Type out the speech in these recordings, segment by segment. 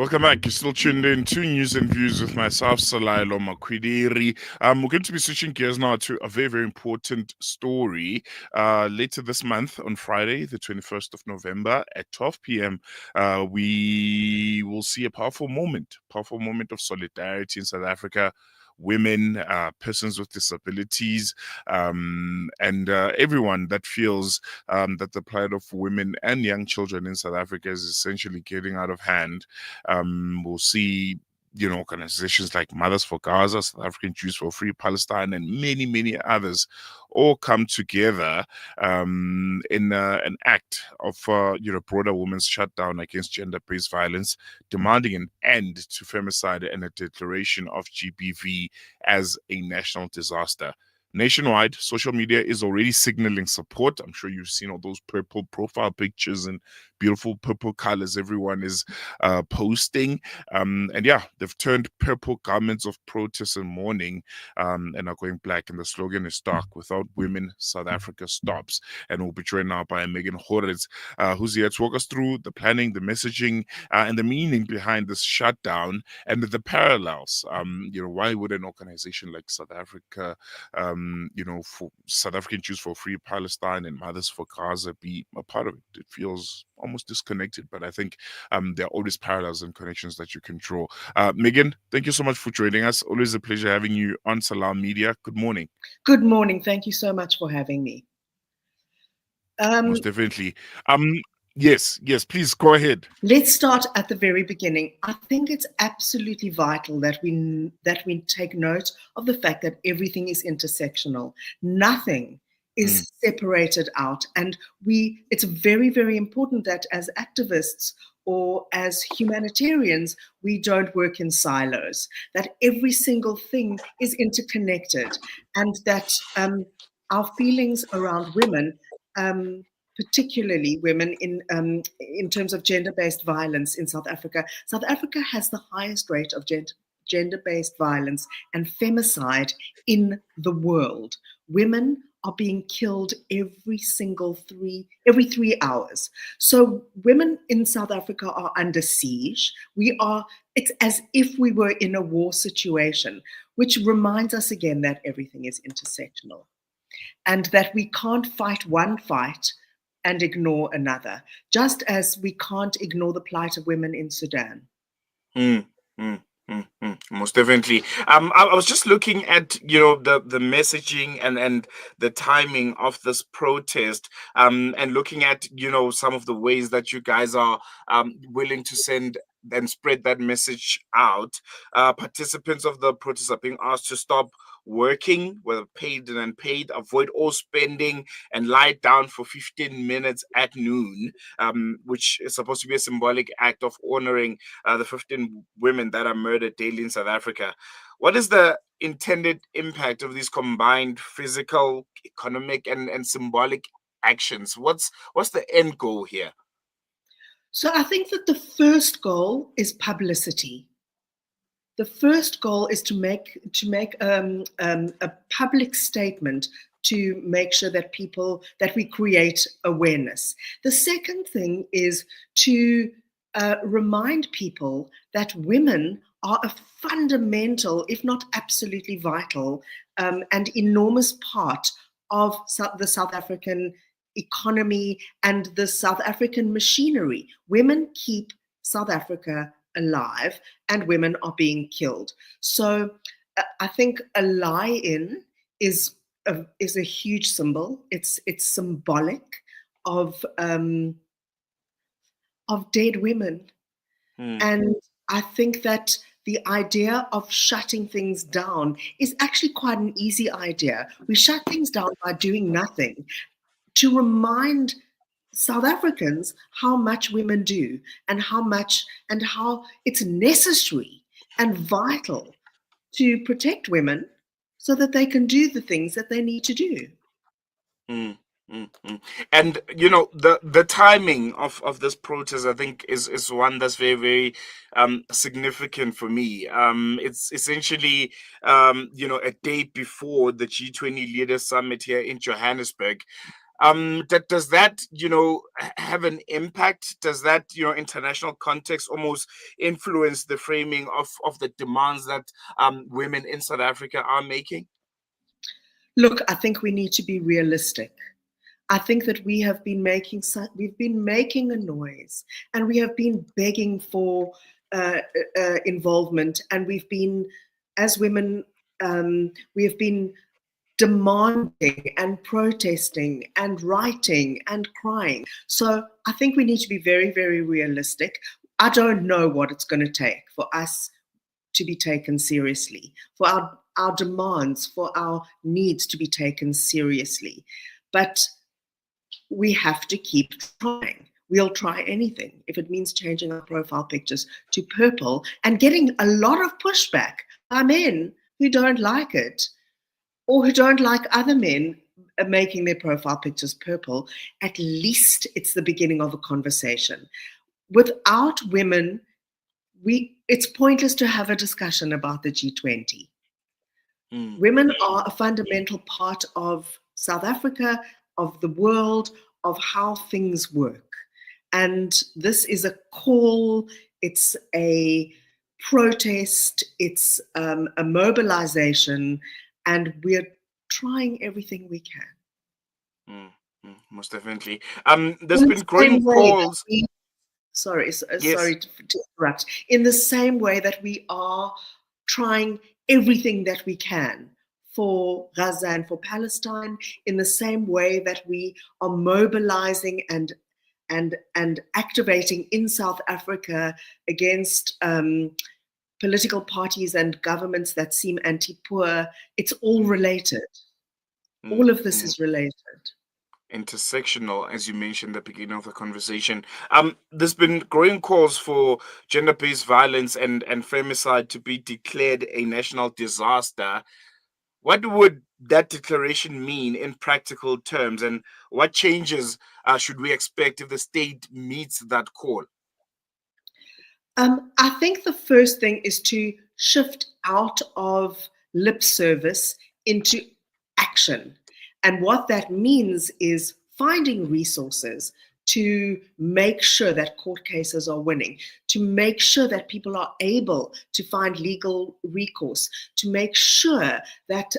Welcome back. You're still tuned in to News and Views with myself, Salailo Makwidiri. We're going to be switching gears now to a very, very important story. Later this month, on Friday, the 21st of November at 12 p.m., we will see a powerful moment of solidarity in South Africa. Women, persons with disabilities, and everyone that feels that the plight of women and young children in South Africa is essentially getting out of hand. We'll see, organizations like Mothers for Gaza, South African Jews for Free Palestine, and many, many others all come together in an act of, broader women's shutdown against gender-based violence, demanding an end to femicide and a declaration of GBV as a national disaster. Nationwide, social media is already signaling support. I'm sure you've seen all those purple profile pictures and beautiful purple colors everyone is posting. And yeah, they've turned purple garments of protest and mourning and are going black. And the slogan is stark: without women, South Africa stops. And we'll be joined now by Megan Choritz, who's here to walk us through the planning, the messaging, and the meaning behind this shutdown and the parallels. Why would an organization like South Africa, for South African Jews for Free Palestine and Mothers for Gaza be a part of it? It feels almost disconnected, but I think there are always parallels and connections that you can draw. Megan, thank you so much for joining us. Always a pleasure having you on Salam Media. Good morning. Good morning. Thank you so much for having me. Most definitely. Yes, please go ahead. Let's start at the very beginning. I think it's absolutely vital that we take note of the fact that everything is intersectional. Nothing is separated out, and it's very, very important that as activists or as humanitarians, we don't work in silos, that every single thing is interconnected, and that our feelings around women, particularly women in terms of gender-based violence in South Africa. South Africa has the highest rate of gender-based violence and femicide in the world. Women are being killed every 3 hours. So women in South Africa are under siege. It's as if we were in a war situation, which reminds us again that everything is intersectional and that we can't fight one fight and ignore another, just as we can't ignore the plight of women in Sudan. Most definitely. I was just looking at the messaging and the timing of this protest, and looking at some of the ways that you guys are willing to send and spread that message out. Participants of the protest are being asked to stop working, whether paid and unpaid, avoid all spending, and lie down for 15 minutes at noon, which is supposed to be a symbolic act of honoring the 15 women that are murdered daily in South Africa. What is the intended impact of these combined physical, economic, and symbolic actions? What's the end goal here? So I think that the first goal is publicity. The first goal is to make a public statement to make sure that we create awareness. The second thing is to remind people that women are a fundamental, if not absolutely vital, and enormous part of the South African economy and the South African machinery. Women keep South Africa alive, and women are being killed. So I think a lie-in is a huge symbol. It's symbolic of dead women, and I think that the idea of shutting things down is actually quite an easy idea. We shut things down by doing nothing, to remind South Africans how much women do and how it's necessary and vital to protect women so that they can do the things that they need to do. And the timing of this protest, I think, is one that's very, very significant for me. It's essentially a day before the G20 Leaders Summit here in Johannesburg. Does that, have an impact? Does that, international context almost influence the framing of the demands that women in South Africa are making? Look, I think we need to be realistic. I think that we've been making a noise, and we have been begging for involvement, and we've been, as women, we have been demanding and protesting and writing and crying. So I think we need to be very, very realistic. I don't know what it's going to take for us to be taken seriously, for our demands, for our needs to be taken seriously. But we have to keep trying. We'll try anything if it means changing our profile pictures to purple and getting a lot of pushback by men who don't like it, or who don't like other men making their profile pictures purple. At least it's the beginning of a conversation. Without women, it's pointless to have a discussion about the G20. Women are a fundamental part of South Africa, of the world, of how things work. And this is a call, it's a protest, it's a mobilization, and we're trying everything we can. Most definitely. There's been growing calls. Sorry Yes. to interrupt. In the same way that we are trying everything that we can for Gaza and for Palestine, in the same way that we are mobilizing and activating in South Africa against political parties and governments that seem anti-poor, it's all related. All of this is related. Intersectional, as you mentioned at the beginning of the conversation. There's been growing calls for gender-based violence and femicide to be declared a national disaster. What would that declaration mean in practical terms, and what changes should we expect if the state meets that call? I think the first thing is to shift out of lip service into action. And what that means is finding resources to make sure that court cases are winning, to make sure that people are able to find legal recourse, to make sure that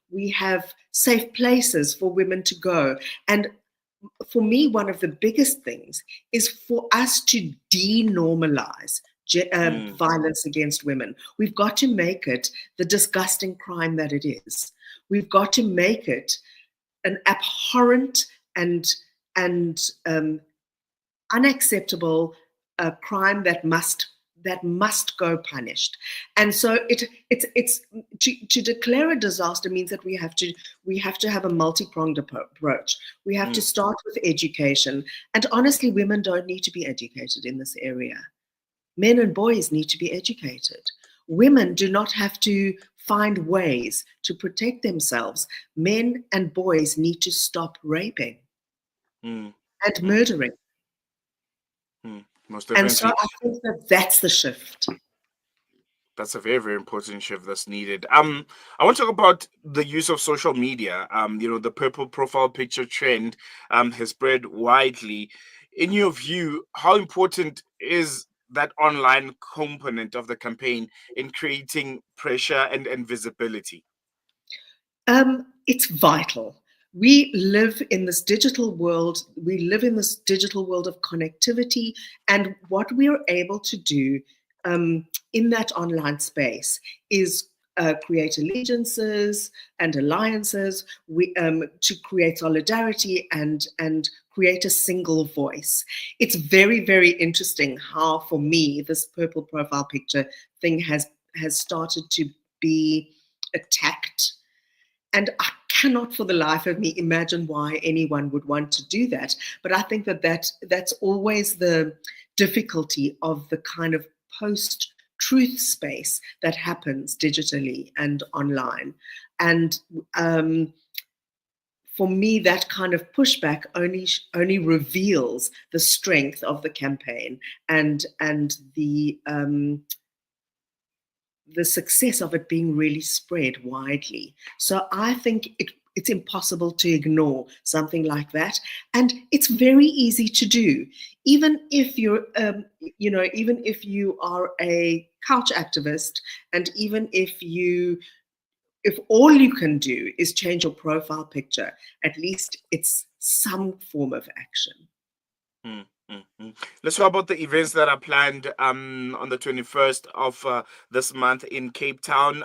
we have safe places for women to go. And for me, one of the biggest things is for us to denormalize violence against women. We've got to make it the disgusting crime that it is. We've got to make it an abhorrent and unacceptable crime that must go punished. And so it's to declare a disaster means that we have to have a multi-pronged approach. We have to start with education. And honestly, women don't need to be educated in this area. Men and boys need to be educated. Women do not have to find ways to protect themselves. Men and boys need to stop raping and murdering. Most definitely. And so I think that's the shift. That's a very, very important shift that's needed. I want to talk about the use of social media. The purple profile picture trend has spread widely. In your view, how important is that online component of the campaign in creating pressure and visibility? It's vital. We live in this digital world. We live in this digital world of connectivity, and what we are able to do in that online space is create allegiances and alliances, to create solidarity and create a single voice. It's very, very interesting how, for me, this purple profile picture thing has started to be attacked. And I cannot for the life of me imagine why anyone would want to do that. But I think that's always the difficulty of the kind of post-truth space that happens digitally and online. And for me, that kind of pushback only reveals the strength of the campaign and the success of it being really spread widely. So I think it's impossible to ignore something like that. And it's very easy to do. Even if you're, even if you are a couch activist, and even if all you can do is change your profile picture, at least it's some form of action. Mm, mm, mm. Let's talk about the events that are planned on the 21st of this month in Cape Town.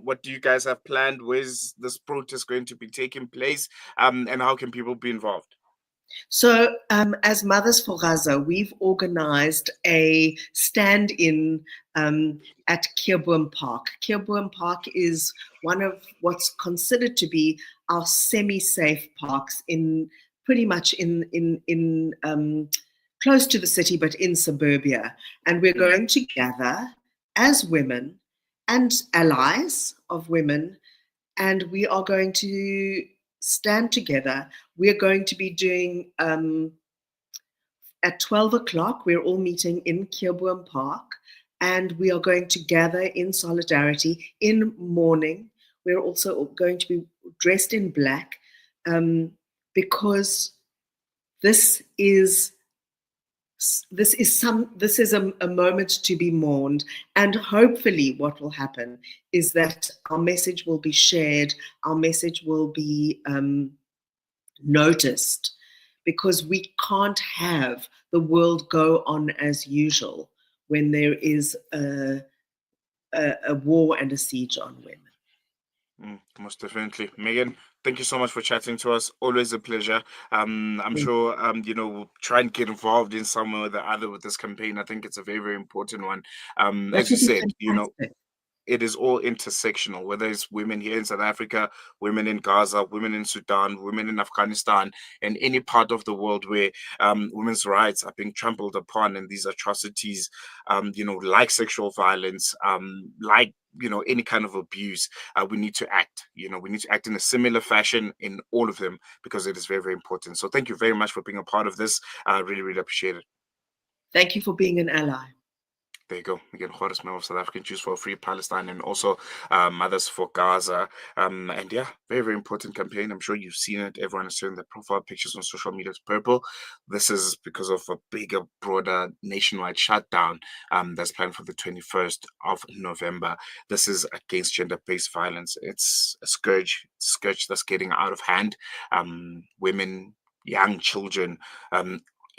What do you guys have planned? Where's this protest going to be taking place? And how can people be involved? So, as Mothers for Gaza, we've organized a stand-in at Kierboom Park. Kierboom Park is one of what's considered to be our semi-safe parks in pretty much in close to the city, but in suburbia. And we're going to gather as women and allies of women, and we are going to stand together. We're going to be doing at 12 o'clock, we're all meeting in Kierboom Park, and we are going to gather in solidarity in mourning. We're also going to be dressed in black because this is a moment to be mourned, and hopefully what will happen is that our message will be shared, our message will be noticed, because we can't have the world go on as usual when there is a war and a siege on women. Most definitely. Megan, thank you so much for chatting to us. Always a pleasure. I'm sure, we'll try and get involved in some way or the other with this campaign. I think it's a very, very important one. As you said, it is all intersectional, whether it's women here in South Africa, women in Gaza, women in Sudan, women in Afghanistan, and any part of the world where women's rights are being trampled upon, and these atrocities, like sexual violence, like any kind of abuse, we need to act. We need to act in a similar fashion in all of them, because it is very, very important. So thank you very much for being a part of this. I really, really appreciate it. Thank you for being an ally. There you go. Again, Choritz of South African Jews for a Free Palestine, and also Mothers for Gaza. And yeah, very, very important campaign. I'm sure you've seen it. Everyone is sharing their profile pictures on social media. It's purple. This is because of a bigger, broader nationwide shutdown that's planned for the 21st of November. This is against gender-based violence. It's a scourge that's getting out of hand. Women, young children,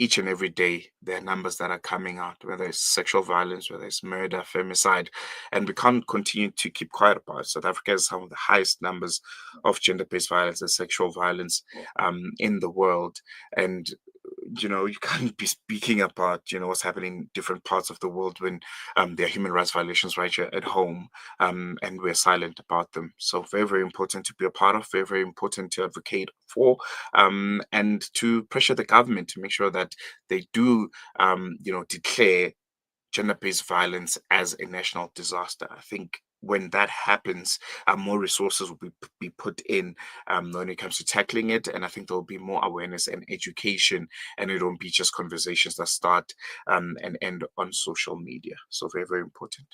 each and every day, there are numbers that are coming out, whether it's sexual violence, whether it's murder, femicide, and we can't continue to keep quiet about it. South Africa has some of the highest numbers of gender-based violence and sexual violence in the world. And you can't be speaking about what's happening in different parts of the world when there are human rights violations right here at home, and we're silent about them. So very, very important to be a part of, very, very important to advocate for, and to pressure the government to make sure that they do declare gender-based violence as a national disaster. I think when that happens, more resources will be put in when it comes to tackling it, and I think there will be more awareness and education, and it won't be just conversations that start and end on social media. So very, very important.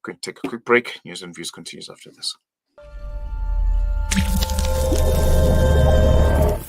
Going to take a quick break. News and Views continues after this.